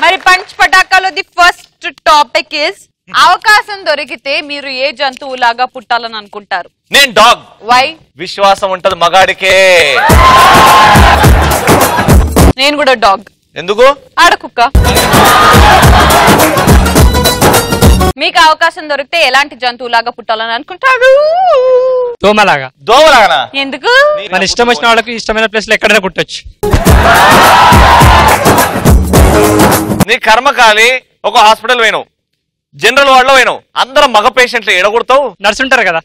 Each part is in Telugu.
మరి పంచ్ పటాకాలో ది ఫస్ట్ టాపిక్ ఇస్ అవకాశం దొరికితే మీరు ఏ జంతువులాగా పుట్టాలని అనుకుంటారు? నేను డాగ్. వై? విశ్వాసం ఉంటది మగాడికే. నేను కూడా డాగ్. ఎందుకు? ఆడకుక్క. మీకు అవకాశం దొరికితే ఎలాంటి జంతువులాగా పుట్టాలని అనుకుంటారు? దోమలాగా. దోమలాగా? ఎందుకు? మన ఇష్టం వచ్చిన వాళ్ళకి ఇష్టమైన ప్లేస్ లో ఎక్కడైనా పుట్టొచ్చు. నీ కర్మకాలి ఒక హాస్పిటల్ పోయినావు, జనరల్ వార్డ్ లో పోయినావు, అందరం మగ పేషెంట్లు ఎడగొడతావు. నర్సు ఉంటారు కదా.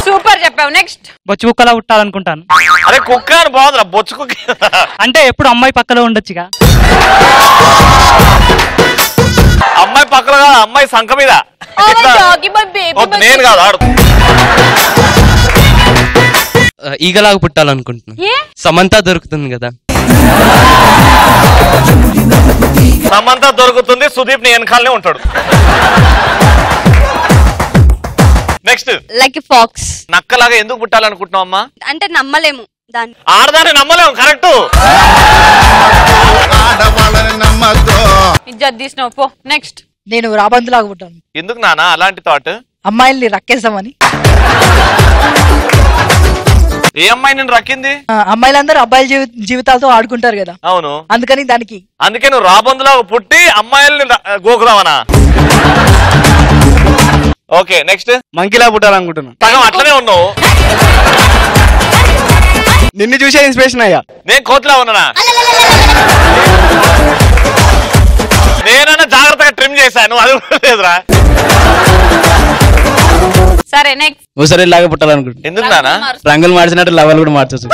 సూపర్ చెప్పావు. నెక్స్ట్. బొచ్చు కుక్కలా పుట్టాలనుకుంటాను. అరే కుక్క అని బాగుందిరా, బొచ్చు కుక్క అంటే ఎప్పుడు అమ్మాయి పక్కలో ఉండొచ్చుగా. అమ్మాయి పక్కన కాదు, అమ్మాయి సంఖ మీద. నేను కాదు, ఆడు. ఈగలాగా పుట్టాలనుకుంటున్నా. సమంత దొరుకుతుంది కదా. సమంత దొరుకుతుంది, సుదీప్ ని వెనకాలనే ఉంటాడు. నెక్స్ట్. Like pox. నక్కలాగా ఎందుకు పుట్టాలనుకుంటున్నావు అమ్మా? అంటే నమ్మలేము దాన్ని. ఆడదాన్ని నమ్మలేము. కరెక్ట్. ఇజ్జత్ తీసినావు పో. నెక్స్ట్. నేను రాబందులాగా పుట్టాను. ఎందుకు నానా అలాంటి థాట్? అమ్మాయిల్ని రక్కేసామని. ఏ అమ్మాయి నేను రక్కింది? అమ్మాయిలందరూ అబ్బాయిల జీవితాలతో ఆడుకుంటారు కదా. అవును, అందుకని దానికి. అందుకే నువ్వు రాబందులా పుట్టి అమ్మాయిల్ని గోకుదావనా? Okay next. మంకీలా పుట్టాలనుకుంటున్నా. సగం అట్లనే ఉన్నావు. నిన్ను చూసే ఇన్స్పిరేషన్ అయ్యా. నేను కోట్లా ఉన్నానా? నేనన్నా జాగ్రత్తగా ట్రిమ్ చేశాను, అది లేదురా. సరే నెక్స్ట్. ఊసరిలాగా పుట్టాలనుకుంటున్నా. ఎందుకు నానా? రంగులు మార్చినట్టు లెవెల్ కూడా మార్చచ్చు.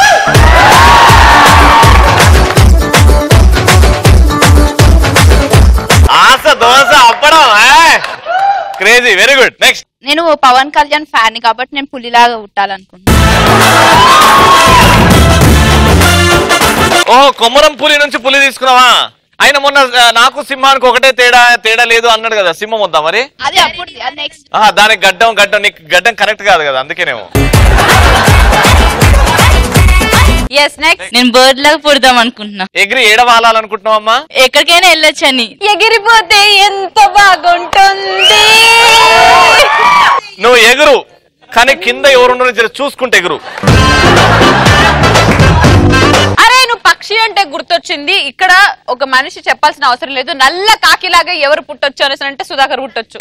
ఆశ దోశ అప్పడం క్రేజీ. Very good. నెక్స్ట్. నేను పవన్ కళ్యాణ్ ఫ్యాన్ కాబట్టి నేను పులిలాగా పుట్టాలనుకుంటున్నా. ఓ కొమ్మరం పులి నుంచి పులి తీసుకున్నావా? ఆయన మొన్న నాకు సింహానికి ఒకటే తేడా లేదు అన్నాడు కదా. సింహం వద్దా మరి? అది అప్పుడు నెక్స్ట్. దానికి గడ్డం నీకు గడ్డం కరెక్ట్ కాదు కదా, అందుకేనేమో. yes next. నేను బర్డ్ లాగా పుడదాం అనుకుంటున్నా. ఎగిరి ఏడవాలనుకుంటున్నావు అమ్మా? ఎక్కడికైనా వెళ్ళొచ్చని. ఎగిరిపోతే ఎంత బాగుంటుంది. నువ్వు ఎగురు, కానీ కింద ఎవరున్నారో చూసుకుంటే ఎగురు. అరే నువ్వు పక్షి అంటే గుర్తొచ్చింది. ఇక్కడ ఒక మనిషి చెప్పాల్సిన అవసరం లేదు. నల్ల కాకిలాగా ఎవరు పుట్టొచ్చు అనేసి అంటే సుధాకర్ పుట్టొచ్చు.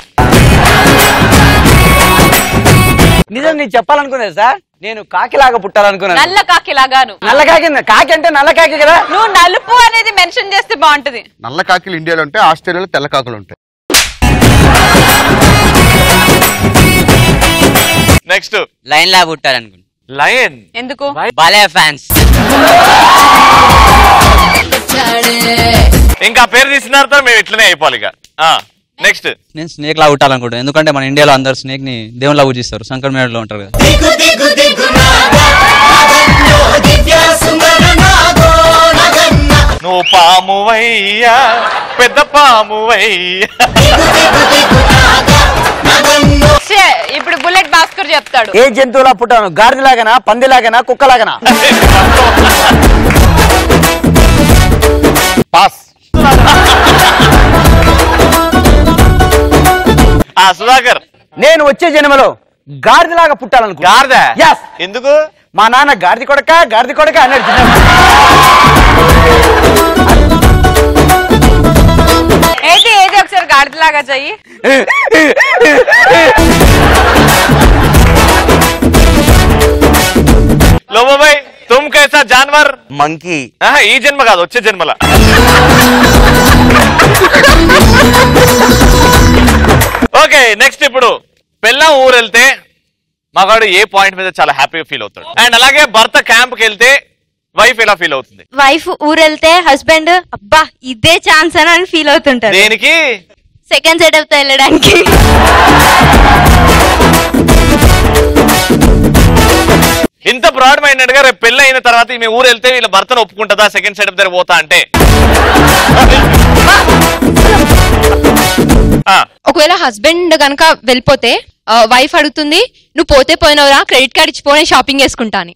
నిజం నీకు చెప్పాలనుకునేది సార్, నేను కాకిలాగా పుట్టాలనుకున్నాను. నల్ల కాకిలాగాను. నల్ల కాకి. కాకి అంటే నల్ల కాకి కదా. నువ్వు నలుపు అనేది మెన్షన్ చేస్తే బాగుంటది. నల్ల కాకిలు ఇండియాలో ఉంటాయి, ఆస్ట్రేలియాలో తెల్ల కాకులు ఉంటాయి. నెక్స్ట్. లైన్ లా పుట్టాలనుకుంటున్నా. లయన్ ఎందుకు? బాలయ్య ఫ్యాన్స్. ఇంకా పేరు తీసినారు, మేము ఇట్లనే అయిపోవాలి ఇక. నెక్స్ట్. నేను స్నేక్ లా పుట్టాలనుకుంటున్నాను. ఎందుకంటే మన ఇండియాలో అందరు స్నేక్ ని దేవుళ్ళ పూజిస్తారు. శంకర్ మేడలో ఉంటారు కదా. నువ్వు పామువయ్యా, పెద్ద పామువయ్యా. ఇప్పుడు బుల్లెట్ భాస్కర్ చెప్తాడు. ఏ జంతువులా పుట్టాను? గాడిదలాగనా, పందిలాగనా, కుక్కలాగనా? పాస్. సుధాకర్. నేను వచ్చే జన్మలో గాడిదలాగా పుట్టాలనుకో. గాడిద? Yes. ఎందుకు? మా నాన్న గాడిది కొడక అన్నాడు. ఏది ఒకసారి గాడిదలాగా చెయ్యి. లోబాయ్ తుమ్ కైసా జాన్వర్? మంకీ. ఈ జన్మ కాదు, వచ్చే జన్మల. Okay next. ఇప్పుడు పెళ్ళాం ఊరు వెళ్తే మగాడు ఏ పాయింట్ మీద చాలా హ్యాపీగా ఫీల్ అవుతాడు, అండ్ అలాగే భర్త క్యాంప్ కి వెళ్తే వైఫ్ ఎలా ఫీల్ అవుతుంది? వైఫ్ ఊరెళ్తే హస్బెండ్ అబ్బా ఇదే ఛాన్స్ అని ఫీల్ అవుతుంటారు. దేనికి? సెకండ్ సెటప్ తో వెళ్ళడానికి. ఇంత బ్రాడ్ మైండెడ్ గా రేపు పెళ్లి అయిన తర్వాత ఈమె ఊరు వెళ్తే వీళ్ళ భర్తను ఒప్పుకుంటుందా సెకండ్ సెటప్ దగ్గర పోతా అంటే? ఒకవేళ హస్బెండ్ గనక వెళ్ళిపోతే వైఫ్ అడుగుతుంది, నువ్వు పోతే పోయినవరా, క్రెడిట్ కార్డ్ ఇచ్చిపోయి షాపింగ్ చేసుకుంటా అని.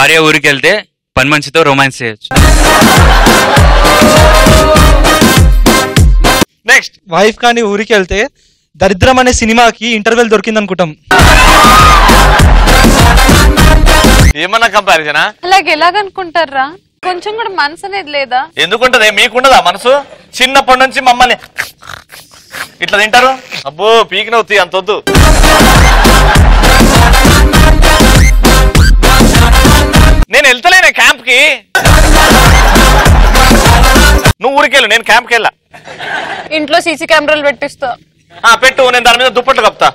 భార్య ఊరికి వెళ్తే పని మనిషితో రొమాన్స్ చేయొచ్చు. నెక్స్ట్ వైఫ్ కానీ ఊరికి వెళ్తే దరిద్రం అనే సినిమాకి ఇంటర్వెల్ దొరికింది అనుకుంటాం. ఏమన్నా కంపారిజనా? అలాగే ఎలాగనుకుంటారా? కొంచెం కూడా మనసు అనేది లేదా? ఎందుకుంటది? మీకుండదా మనసు? చిన్నప్పటి నుంచి మమ్మల్ని ఇట్లా తింటారు. అబ్బో పీకి నవ్వుతాయి, అంత వద్దు. నేను వెళ్తలేనే క్యాంప్ కి. నువ్వు ఊరికెళ్ళు, నేను క్యాంప్కి వెళ్ళా. ఇంట్లో సీసీ కెమెరాలు పెట్టిస్తా. పెట్టు, నేను దాని మీద దుప్పట్లు కప్తా.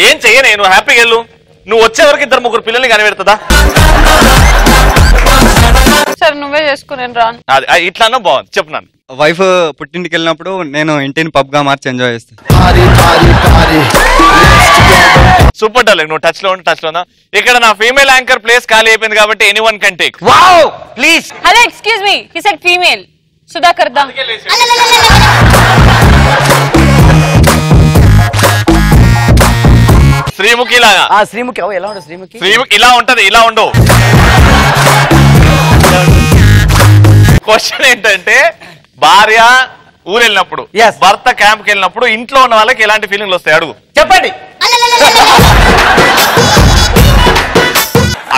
ఏం చెయ్యనే, నువ్వు హ్యాపీగా వెళ్ళు. నువ్వు వచ్చే వరకు 2-3 పిల్లల్ని కనిపెడుతుందా? సరే నువ్వే చేసుకో, నేను రాను. ఇట్లానో బాగుంది, చెప్పు. నన్ను వైఫ్ పుట్టింటికి వెళ్ళినప్పుడు నేను ఇంటిని పబ్ గా మార్చి ఎంజాయ్ చేస్తాను. సూపర్ డార్లింగ్, నువ్వు టచ్ లో ఉండి టచ్ లో ఉన్నా. ఇక్కడ నా ఫీమేల్ యాంకర్ ప్లేస్ ఖాళీ అయిపోయింది కాబట్టి anyone can take. Wow please. Hello excuse me, he said female. Sudhakar దా. శ్రీముఖి లాగా. శ్రీముఖి ఎలా ఉండదు? శ్రీముఖి ఇలా ఉంటది, ఇలా ఉండవు. క్వశ్చన్ ఏంటంటే, భార్య ఊరు వెళ్ళినప్పుడు, భర్త క్యాంప్కి వెళ్ళినప్పుడు ఇంట్లో ఉన్న వాళ్ళకి ఎలాంటి ఫీలింగ్లు వస్తాయి? అడుగు, చెప్పండి.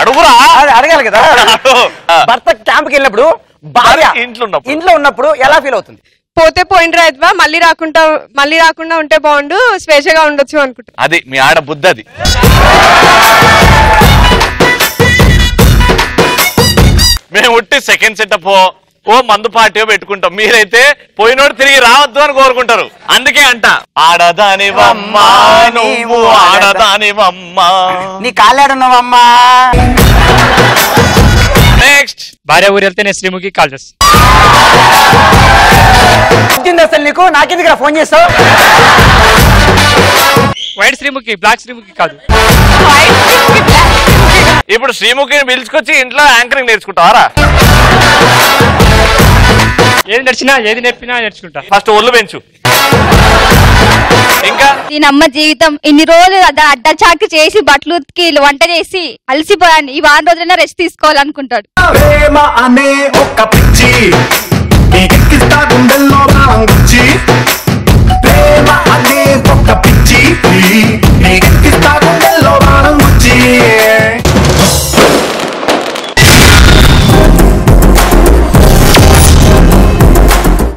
అడుగురా. అడగాలి కదా. భర్త క్యాంప్కి వెళ్ళినప్పుడు భార్య ఇంట్లో ఉన్నప్పుడు ఎలా ఫీల్ అవుతుంది? పోతే పోయిన రైతువా, మళ్ళీ రాకుండా ఉంటే బాగుండు, స్వేచ్ఛగా ఉండొచ్చు అనుకుంటా. అది మీ ఆడ బుద్ధి. అది మేము ఉట్టి సెకండ్ సెటప్ ఓ మందు పార్టీ పెట్టుకుంటాం. మీరైతే పోయినోడు తిరిగి రావద్దు అని కోరుకుంటారు. అందుకే అంట, ఆడదానివమ్మా నువ్వు, ఆడదానివమ్మా, నీ కాళ్ళాడున్నావమ్మా. నెక్స్ట్ భార్య ఊరు వెళ్తే నేను శ్రీముఖి కాల్ చేస్తాను. అసలు నీకు నాకెందుకు ఫోన్ చేస్తావు? వైట్ శ్రీముఖి, బ్లాక్ శ్రీముఖి కాదు. ఇప్పుడు శ్రీముఖిని పిలుచుకొచ్చి ఇంట్లో యాంకరింగ్ నేర్చుకుంటావారా? ఏది నేర్పినా నేర్చుకుంటా. ఫస్ట్ ఒళ్ళు పెంచు. ఇంకా దీనమ్మ జీవితం ఇన్ని రోజులు అడ్డచాకి చేసి బట్టలు ఉతికి వంట చేసి అలసిపోయాను. ఈ వారం రోజులైనా రెస్ట్ తీసుకోవాలనుకుంటాడు. ప్రేమ అనే ఒక పిచ్చి నీకెక్కిస్తా గుండెల్లో భావం గుచ్చి.